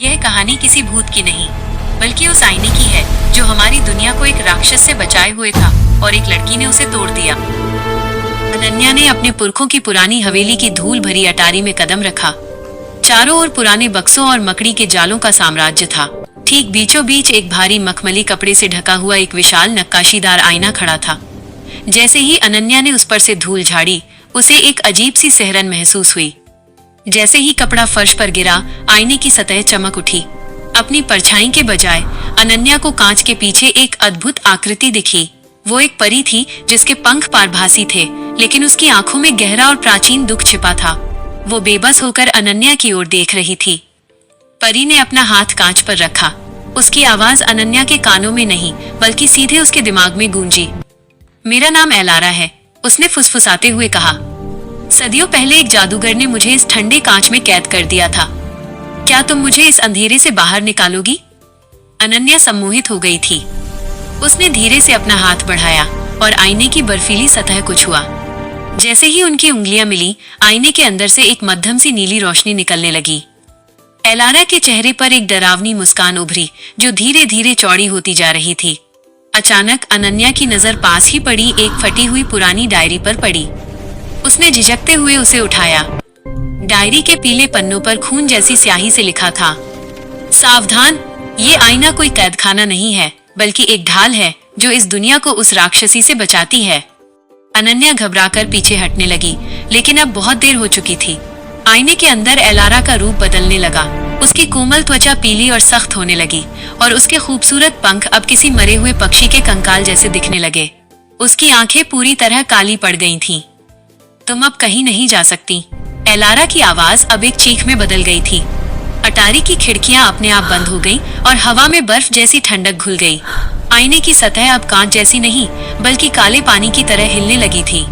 यह कहानी किसी भूत की नहीं, बल्कि उस आईने की है जो हमारी दुनिया को एक राक्षस से बचाए हुए था और एक लड़की ने उसे तोड़ दिया। अनन्या ने अपने पुरखों की पुरानी हवेली की धूल भरी अटारी में कदम रखा। चारों ओर पुराने बक्सों और मकड़ी के जालों का साम्राज्य था। ठीक बीचों बीच एक भारी मखमली कपड़े से ढका हुआ एक विशाल नक्काशीदार आईना खड़ा था। जैसे ही अनन्या ने उस पर से धूल झाड़ी, उसे एक अजीब सी सिहरन महसूस हुई। जैसे ही कपड़ा फर्श पर गिरा, आईने की सतह चमक उठी। अपनी परछाई के बजाय अनन्या को कांच के पीछे एक अद्भुत आकृति दिखी। वो एक परी थी जिसके पंख पारभासी थे, लेकिन उसकी आंखों में गहरा और प्राचीन दुख छिपा था। वो बेबस होकर अनन्या की ओर देख रही थी। परी ने अपना हाथ कांच पर रखा। उसकी आवाज अनन्या के कानों में नहीं, बल्कि सीधे उसके दिमाग में गूंजी। मेरा नाम एलारा है, उसने फुसफुसाते हुए कहा। सदियों पहले एक जादूगर ने मुझे इस ठंडे कांच में कैद कर दिया था। क्या तुम मुझे इस अंधेरे से बाहर निकालोगी? अनन्या सम्मोहित हो गई थी। उसने धीरे से अपना हाथ बढ़ाया और आईने की बर्फीली सतह को छुआ। जैसे ही उनकी उंगलियां मिली, आईने के अंदर से एक मध्यम सी नीली रोशनी निकलने लगी। एलारा के चेहरे पर एक डरावनी मुस्कान उभरी, जो धीरे धीरे चौड़ी होती जा रही थी। अचानक अनन्या की नजर पास ही पड़ी एक फटी हुई पुरानी डायरी पर पड़ी। उसने झिझकते हुए उसे उठाया। डायरी के पीले पन्नों पर खून जैसी स्याही से लिखा था, सावधान, ये आईना कोई कैदखाना नहीं है, बल्कि एक ढाल है जो इस दुनिया को उस राक्षसी से बचाती है। अनन्या घबराकर पीछे हटने लगी, लेकिन अब बहुत देर हो चुकी थी। आईने के अंदर एलारा का रूप बदलने लगा। उसकी कोमल त्वचा पीली और सख्त होने लगी और उसके खूबसूरत पंख अब किसी मरे हुए पक्षी के कंकाल जैसे दिखने लगे। उसकी आंखें पूरी तरह काली पड़ गई थीं। तुम अब कहीं नहीं जा सकती। एलारा की आवाज अब एक चीख में बदल गई थी। अटारी की खिड़कियां अपने आप बंद हो गईं और हवा में बर्फ जैसी ठंडक घुल गई। आईने की सतह अब कांच जैसी नहीं, बल्कि काले पानी की तरह हिलने लगी थी।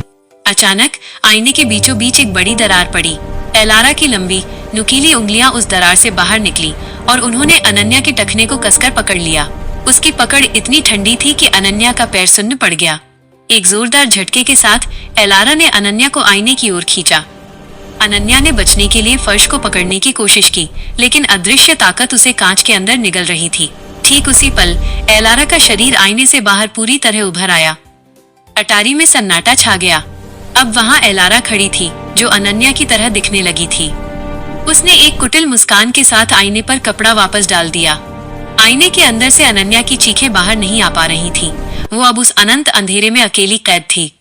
अचानक आईने के बीचों बीच एक बड़ी दरार पड़ी। एलारा की लंबी नुकीली उंगलियां उस दरार से बाहर निकली और उन्होंने अनन्या के टखने को कसकर पकड़ लिया। उसकी पकड़ इतनी ठंडी थी कि अनन्या का पैर सुन्न पड़ गया। एक जोरदार झटके के साथ एलारा ने अनन्या को आईने की ओर खींचा। अनन्या ने बचने के लिए फर्श को पकड़ने की कोशिश की, लेकिन अदृश्य ताकत उसे कांच के अंदर निगल रही थी। ठीक उसी पल एलारा का शरीर आईने से बाहर पूरी तरह उभर आया। अटारी में सन्नाटा छा गया। अब वहां एलारा खड़ी थी, जो अनन्या की तरह दिखने लगी थी। उसने एक कुटिल मुस्कान के साथ आईने पर कपड़ा वापस डाल दिया। आईने के अंदर से अनन्या की चीखें बाहर नहीं आ पा रही थीं। वो अब उस अनंत अंधेरे में अकेली कैद थी।